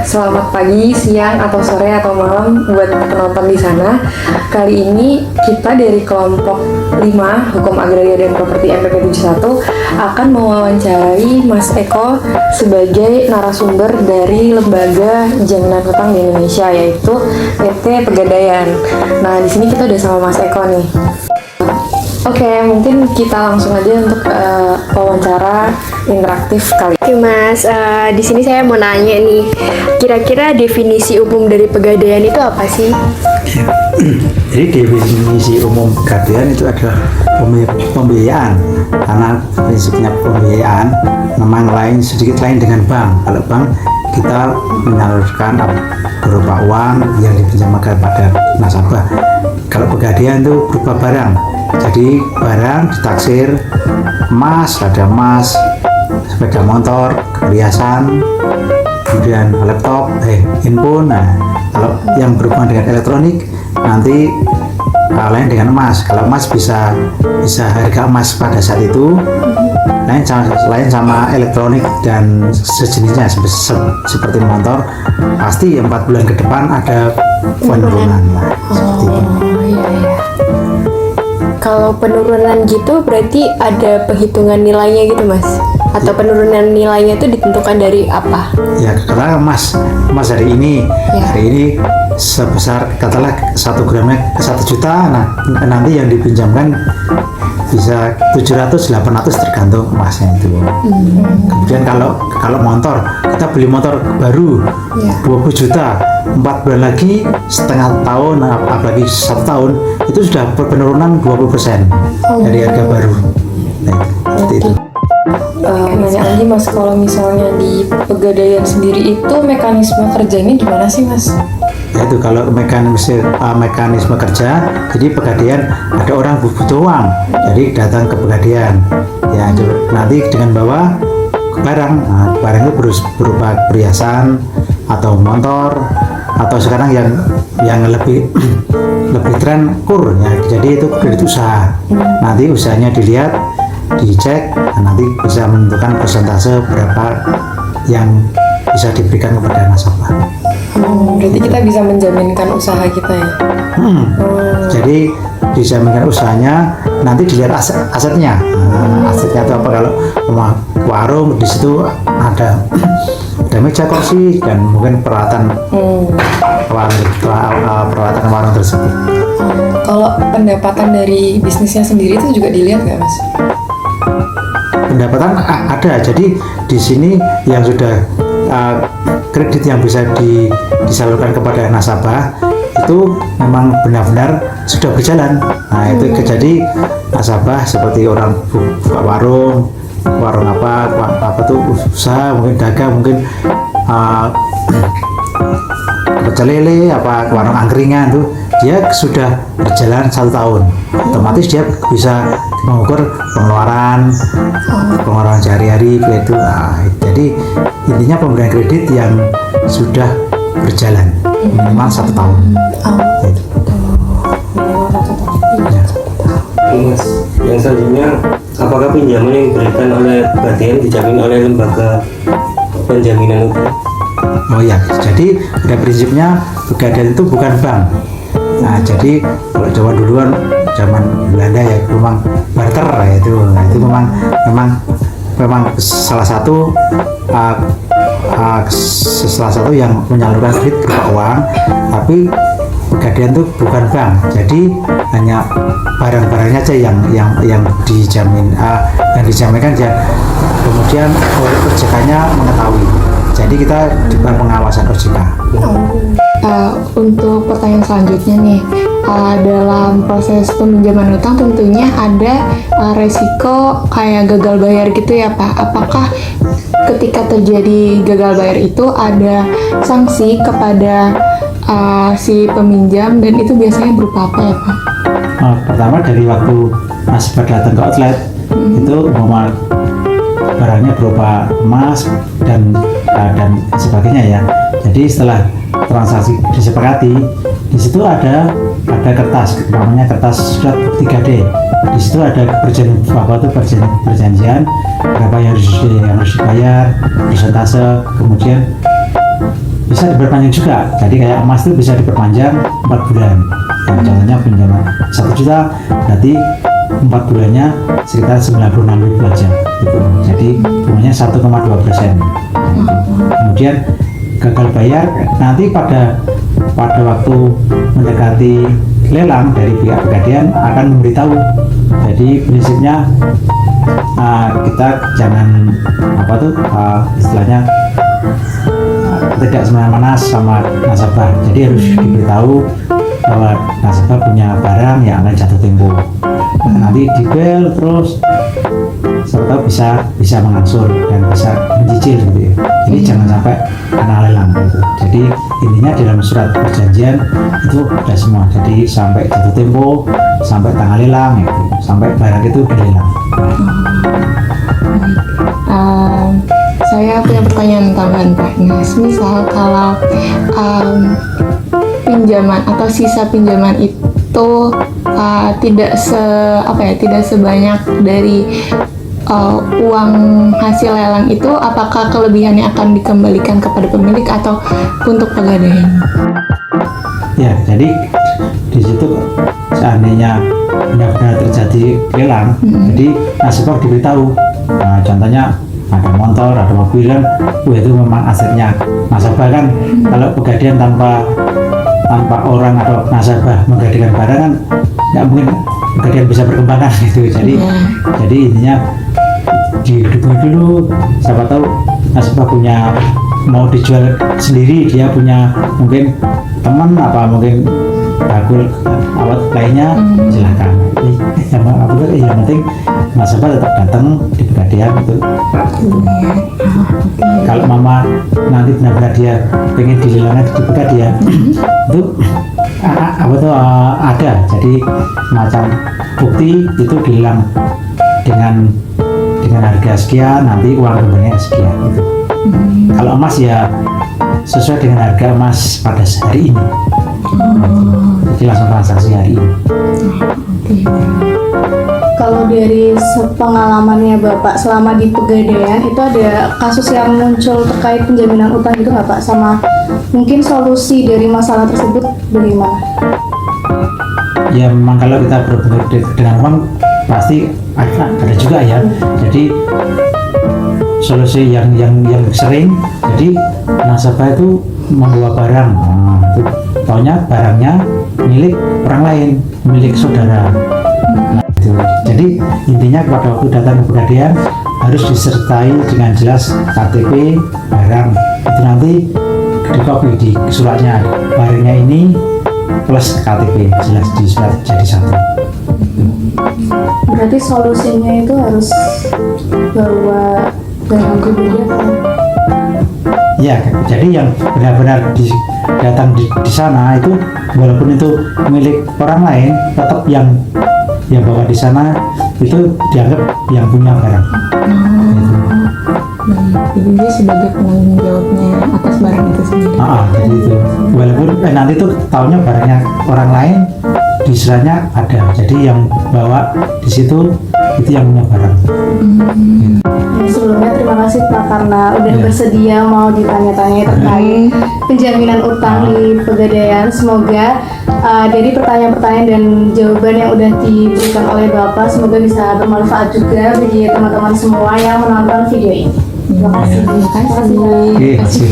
Selamat pagi, siang, atau sore, atau malam buat penonton di sana. Kali ini kita dari kelompok 5 Hukum Agraria dan Properti MPP 71 akan mewawancarai Mas Eko sebagai narasumber dari Lembaga Jaminan Hutang di Indonesia, yaitu PT Pegadaian. Nah, di sini kita udah sama Mas Eko nih. Oke, mungkin kita langsung aja untuk wawancara interaktif kali. Oke Mas, di sini saya mau nanya nih, kira-kira definisi umum dari pegadaian itu apa sih? Ya. Jadi definisi umum pegadaian itu adalah pembiayaan, karena prinsipnya pembiayaan memang sedikit lain dengan bank. Kalau bank kita menyalurkan berupa uang yang dipinjamkan pada nasabah. Kalau pegadaian itu berupa barang. Jadi barang ditaksir, emas, ada emas, sepeda motor, perhiasan, kemudian laptop, handphone. Nah, kalau yang berhubungan dengan elektronik nanti lain dengan emas. Kalau emas bisa harga emas pada saat itu lain sama elektronik dan sejenisnya seperti motor, pasti 4 bulan ke depan ada penurunan lah, seperti itu. Iya. Kalau penurunan gitu berarti ada perhitungan nilainya gitu Mas? Atau penurunan nilainya itu ditentukan dari apa? Ya, katakanlah emas hari ini sebesar katakanlah 1 gramnya 1 juta. Nah, nanti yang dipinjamkan bisa 700-800 tergantung emasnya itu. Kemudian kalau motor, kita beli motor baru 20 juta, 4 bulan lagi, setengah tahun, apalagi 1 tahun, itu sudah penurunan 20% dari harga baru. Nah, seperti itu. Nanya lagi Mas, kalau misalnya di Pegadaian sendiri itu mekanisme kerjanya gimana sih Mas? Yaitu kalau mekanisme kerja, jadi Pegadaian ada orang butuh uang, jadi datang ke Pegadaian. Ya, nanti dengan bawa barang, barang itu berupa perhiasan atau motor, atau sekarang yang lebih tren kur, ya. Jadi itu kredit usaha. Nanti usahanya dilihat, dicek, nanti bisa menentukan persentase berapa yang bisa diberikan kepada nasabah. Berarti kita bisa menjaminkan usaha kita ya? Jadi dijaminkan usahanya, nanti dilihat asetnya. Asetnya itu apa? Kalau rumah warung, di situ ada meja kursi dan mungkin peralatan warung tersebut. Kalau pendapatan dari bisnisnya sendiri itu juga dilihat nggak Mas? Pendapatan ada, jadi di sini yang sudah kredit yang bisa disalurkan kepada nasabah itu memang benar-benar sudah berjalan. Nah, itu jadi nasabah seperti orang buka warung apa tuh usaha, mungkin dagang, mungkin pecel lele, warung angkringan tuh, dia sudah berjalan 1 tahun, otomatis dia bisa mengukur pengeluaran sehari-hari itu. Nah, jadi intinya pemberian kredit yang sudah berjalan minimal 1 tahun. Mas, yang selanjutnya, apakah pinjaman yang diberikan oleh Pegadaian dijamin oleh lembaga penjaminan utang? Oh ya, jadi pada prinsipnya Pegadaian itu bukan bank. Nah, jadi kalau zaman Belanda ya memang barter ya, itu memang salah satu yang menyalurkan kredit berupa uang, tapi Pegadaian itu bukan bank, jadi hanya barang-barangnya aja yang dijaminkan ya. Kemudian OJK-nya mengetahui, jadi kita di bawah pengawasan OJK. Untuk pertanyaan selanjutnya nih, dalam proses peminjaman utang tentunya ada resiko kayak gagal bayar gitu ya Pak. Apakah ketika terjadi gagal bayar itu ada sanksi kepada si peminjam, dan itu biasanya berupa apa ya Pak? Pertama dari waktu nasabah datang ke outlet, itu barangnya berupa emas dan sebagainya ya. Jadi setelah transaksi disepakati, di situ ada kertas, namanya kertas surat 3D. Di situ ada perjanjian berapa yang harus dibayar, persentase, kemudian bisa diperpanjang juga. Jadi kayak emas itu bisa diperpanjang 4 bulan. Nah, contohnya pinjaman 1 juta, berarti 4 bulannya sekitar 96.000 aja gitu. Jadi bunganya 1,2%. Kemudian gagal bayar nanti pada waktu mendekati lelang dari pihak pegadaian akan memberitahu. Jadi prinsipnya kita jangan istilahnya tidak semena-mena sama nasabah. Jadi harus diberitahu bahwa nasabah punya barang yang akan jatuh tempo. Nanti dibel terus serta bisa mengangsur dan bisa mencicil gitu ya. Jadi jangan sampai kena lelang gitu. Jadi intinya dalam surat perjanjian itu ada semua. Jadi sampai jatuh tempo, sampai tanggal lelang gitu, sampai barang itu dilelang. Saya punya pertanyaan tambahan Pak. Misal kalau pinjaman atau sisa pinjaman itu tidak sebanyak dari uang hasil lelang itu, apakah kelebihannya akan dikembalikan kepada pemilik atau untuk pegadaian? Ya, jadi di situ seandainya benar-benar terjadi lelang, jadi nasabah diberitahu. Nah, contohnya ada motor, ada mobil kan, itu memang asetnya nasabah kan. Kalau pegadaian tanpa orang atau nasabah menggadaikan barang kan nggak mungkin pegadaian bisa berkembang kan gitu. Jadi intinya didukung dulu, siapa tahu nasabah punya mau dijual sendiri, dia punya mungkin teman apa mungkin bakul awat lainnya, silakan. Yang penting nasabah tetap datang di pegadaian itu. Kalau mama nanti benar-benar dia pengen dilelangkan di pegadaian itu ada, jadi macam bukti itu dilelang dengan harga sekian, nanti uang kembalinya sekian gitu. Kalau emas ya sesuai dengan harga emas pada hari ini. Jadi langsung transaksi hari ini. Kalau dari pengalamannya Bapak selama di Pegadaian, itu ada kasus yang muncul terkait penjaminan utang gitu nggak Pak? Sama mungkin solusi dari masalah tersebut bagaimana? Ya memang kalau kita berhubungan dengan uang pasti ada juga ya. Jadi solusi yang sering, jadi nasabah itu membawa barang, itu taunya barangnya milik orang lain, milik saudara. Jadi intinya pada waktu datang ke pegadaian harus disertai dengan jelas KTP barang. Itu nanti dikopi di suratnya, barangnya ini plus KTP jelas di surat jadi satu. Berarti solusinya itu harus bawa barang pribadi kan? Ya, jadi yang benar-benar datang di sana itu walaupun itu milik orang lain, tetap yang bawa di sana itu dianggap yang punya barang. Jadi dia sebagai penanggung jawabnya atas barang itu sendiri. Jadi itu walaupun nanti tuh tahunya barangnya orang lain, di suratnya ada. Jadi yang bawa di situ itu yang punya barang. Ya, sebelumnya terima kasih Pak karena udah bersedia mau ditanya-tanya terkait penjaminan utang di Pegadaian. Semoga dari pertanyaan-pertanyaan dan jawaban yang udah diberikan oleh Bapak semoga bisa bermanfaat juga bagi teman-teman semua yang menonton video ini. Terima kasih. Terima kasih.